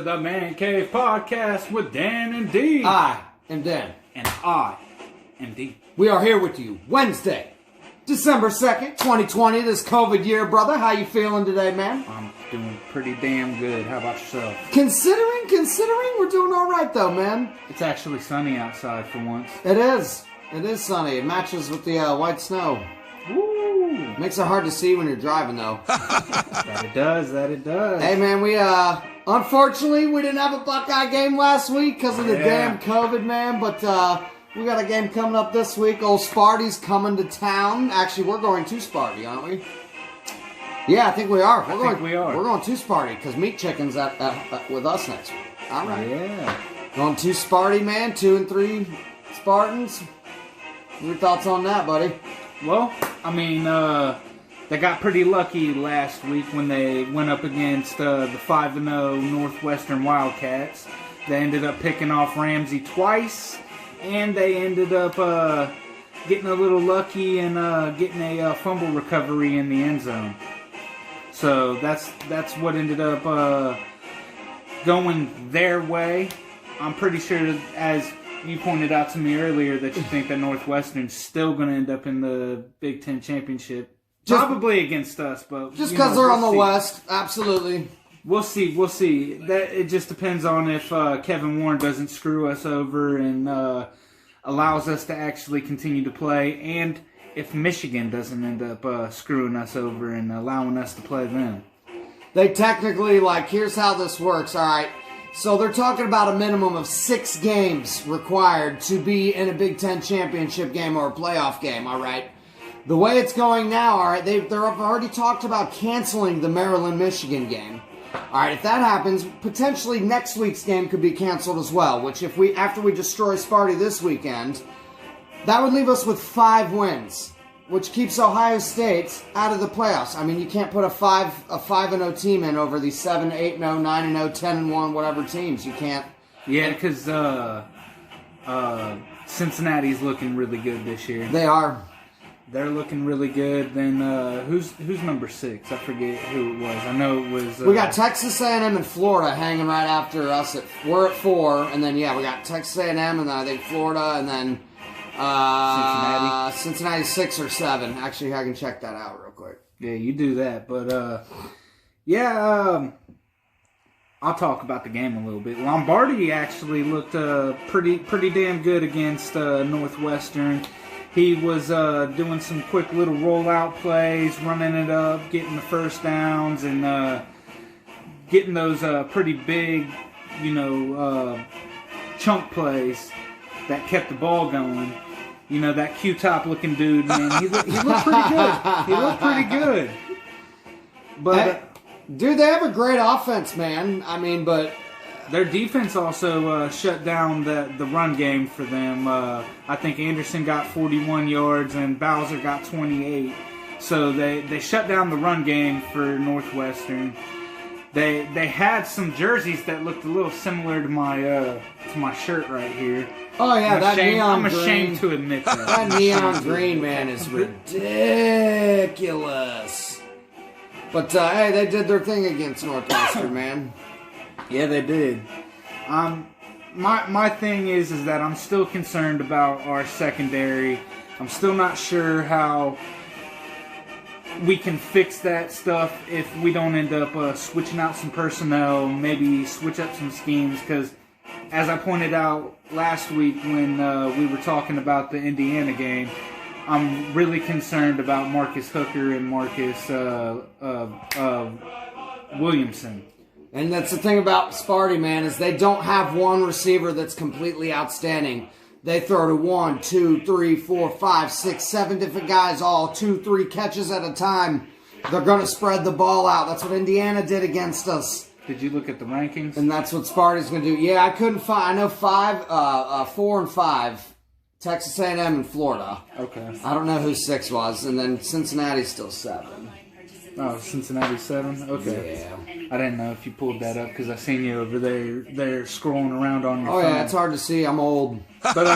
the Man Cave Podcast with Dan and D. I am Dan. And I am D. We are here with you Wednesday, December 2nd, 2020, this COVID year, brother. How you feeling today, man? I'm doing pretty damn good. How about yourself? Considering, we're doing all right, though, man. It's actually sunny outside for once. It is. It is sunny. It matches with the white snow. Woo! Makes it hard to see when you're driving, though. That it does. Hey, man, we, unfortunately, we didn't have a Buckeye game last week because of the damn COVID, man, but, we got a game coming up this week. Old Sparty's coming to town. Actually, we're going to Sparty, aren't we? Yeah, I think we are. We're going to Sparty because Meat Chicken's with us next week. All right. Yeah. Going to Sparty, man. 2 and 3 Spartans. Your thoughts on that, buddy? Well, I mean, they got pretty lucky last week when they went up against the 5-0 Northwestern Wildcats. They ended up picking off Ramsey twice. And they ended up getting a little lucky and getting a fumble recovery in the end zone. So that's what ended up going their way. I'm pretty sure, as you pointed out to me earlier, that you think that Northwestern's still going to end up in the Big Ten championship. Probably against us, but just because they're on the West, absolutely. We'll see. That it just depends on if Kevin Warren doesn't screw us over and allows us to actually continue to play, and if Michigan doesn't end up screwing us over and allowing us to play them. They technically, here's how this works, all right? So they're talking about a minimum of 6 games required to be in a Big Ten championship game or a playoff game, all right? The way it's going now, all right, they've already talked about canceling the Maryland-Michigan game. All right, if that happens, potentially next week's game could be canceled as well, which after we destroy Sparty this weekend, that would leave us with 5 wins, which keeps Ohio State out of the playoffs. I mean, you can't put a 5-0 team in over these 7, 8-0, 9-0, 10-1, whatever teams. You can't. Yeah, because Cincinnati's looking really good this year. They are. They're looking really good. Then who's number 6? I forget who it was. I know it was. We got Texas A&M and Florida hanging right after us. We're at 4, and then we got Texas A&M, and then I think Florida, and then Cincinnati 6 or 7. Actually, I can check that out real quick. Yeah, you do that. But I'll talk about the game a little bit. Lombardi actually looked pretty damn good against Northwestern. He was doing some quick little rollout plays, running it up, getting the first downs, and getting those pretty big, chunk plays that kept the ball going. You know, that Q-top looking dude, man, he looked pretty good. He looked pretty good. But dude, they have a great offense, man. I mean, but their defense also shut down the run game for them. I think Anderson got 41 yards and Bowser got 28. So they shut down the run game for Northwestern. They had some jerseys that looked a little similar to my shirt right here. Oh yeah, I'm ashamed to admit that. That neon green, man, is ridiculous. But hey, they did their thing against Northwestern, man. Yeah, they did. My thing is that I'm still concerned about our secondary. I'm still not sure how we can fix that stuff if we don't end up switching out some personnel, maybe switch up some schemes. Because, as I pointed out last week when we were talking about the Indiana game, I'm really concerned about Marcus Hooker and Marcus Williamson. And that's the thing about Sparty, man, is they don't have one receiver that's completely outstanding. They throw to 1, 2, 3, 4, 5, 6, 7 different guys, all 2, 3 catches at a time. They're going to spread the ball out. That's what Indiana did against us. Did you look at the rankings? And that's what Sparty's going to do. Yeah, I couldn't find. I know 4 and 5, Texas A&M and Florida. Okay. I don't know who 6 was, and then Cincinnati's still 7. Oh, Cincinnati 7? Okay. Yeah. I didn't know if you pulled that up because I seen you over there scrolling around on your phone. Oh, yeah, it's hard to see. I'm old. But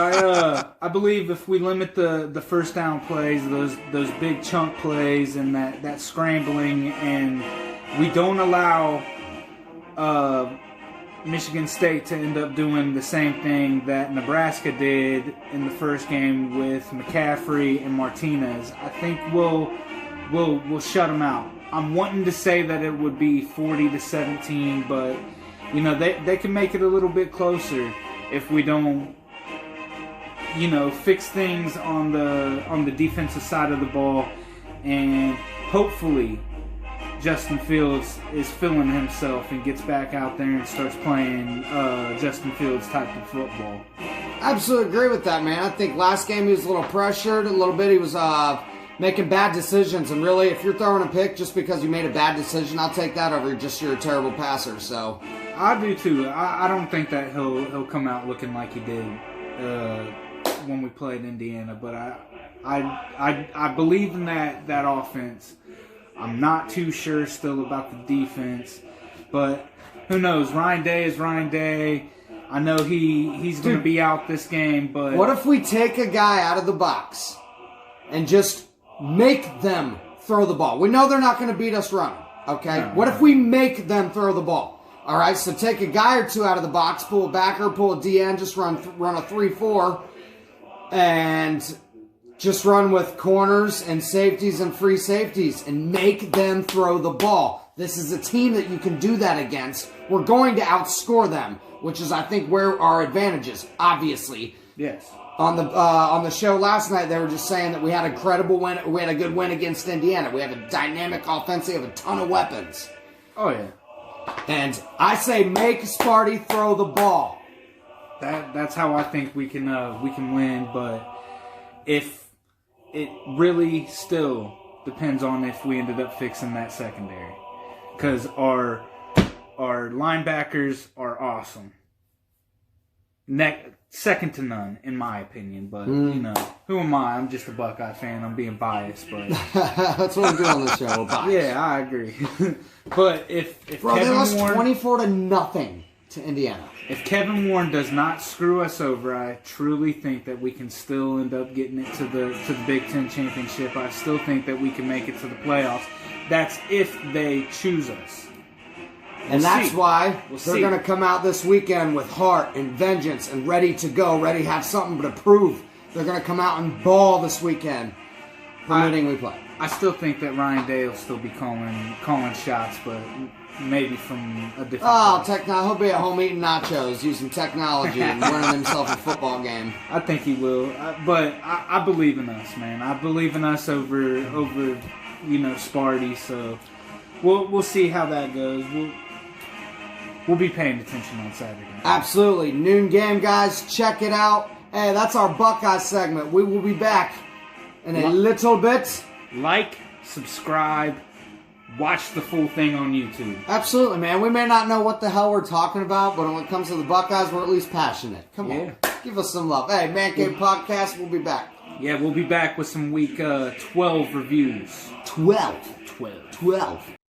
I believe if we limit the first down plays, those big chunk plays and that scrambling, and we don't allow Michigan State to end up doing the same thing that Nebraska did in the first game with McCaffrey and Martinez. I think we'll shut them out. I'm wanting to say that it would be 40-17, but they can make it a little bit closer if we don't fix things on the defensive side of the ball, and hopefully Justin Fields is feeling himself and gets back out there and starts playing Justin Fields type of football. Absolutely agree with that, man. I think last game he was a little pressured, a little bit. He was making bad decisions, and really, if you're throwing a pick just because you made a bad decision, I'll take that over just you're a terrible passer. So I do too. I don't think that he'll come out looking like he did when we played Indiana, but I believe in that offense. I'm not too sure still about the defense, but who knows? Ryan Day is Ryan Day. I know he's going to be out this game, but what if we take a guy out of the box and just make them throw the ball? We know they're not going to beat us running, okay? No, what if we make them throw the ball? All right, so take a guy or two out of the box, pull a backer, pull a DN, just run a 3-4, and just run with corners and safeties and free safeties and make them throw the ball. This is a team that you can do that against. We're going to outscore them, which is, I think, where our advantage is, obviously. yes. On the show last night, they were just saying that we had a credible win. We had a good win against Indiana. We have a dynamic offense. We have a ton of weapons. Oh, yeah. And I say make Sparty throw the ball. That's how I think we can win, but if it really still depends on if we ended up fixing that secondary, because our linebackers are awesome, second to none in my opinion. But who am I? I'm just a Buckeye fan. I'm being biased, but that's what we do on the show. Yeah, I agree. But if Bro, Kevin they lost Warren, 24-0 to Indiana. If Kevin Warren does not screw us over, I truly think that we can still end up getting it to the Big Ten championship. I still think that we can make it to the playoffs. That's if they choose us. And that's why they're going to come out this weekend with heart and vengeance and ready to go, ready to have something to prove. They're going to come out and ball this weekend, permitting we play. I still think that Ryan Day will still be calling shots, but maybe from a different... He'll be at home eating nachos, using technology and winning himself a football game. I think he will. But I believe in us, man. I believe in us over Sparty, so we'll see how that goes. We'll be paying attention on Saturday. Absolutely. Noon game, guys. Check it out. Hey, that's our Buckeye segment. We will be back in a little bit. Like, subscribe, watch the full thing on YouTube. Absolutely, man. We may not know what the hell we're talking about, but when it comes to the Buckeyes, we're at least passionate. Come on. Give us some love. Hey, Man Cave Podcast, we'll be back. Yeah, we'll be back with some week 12 reviews. 12.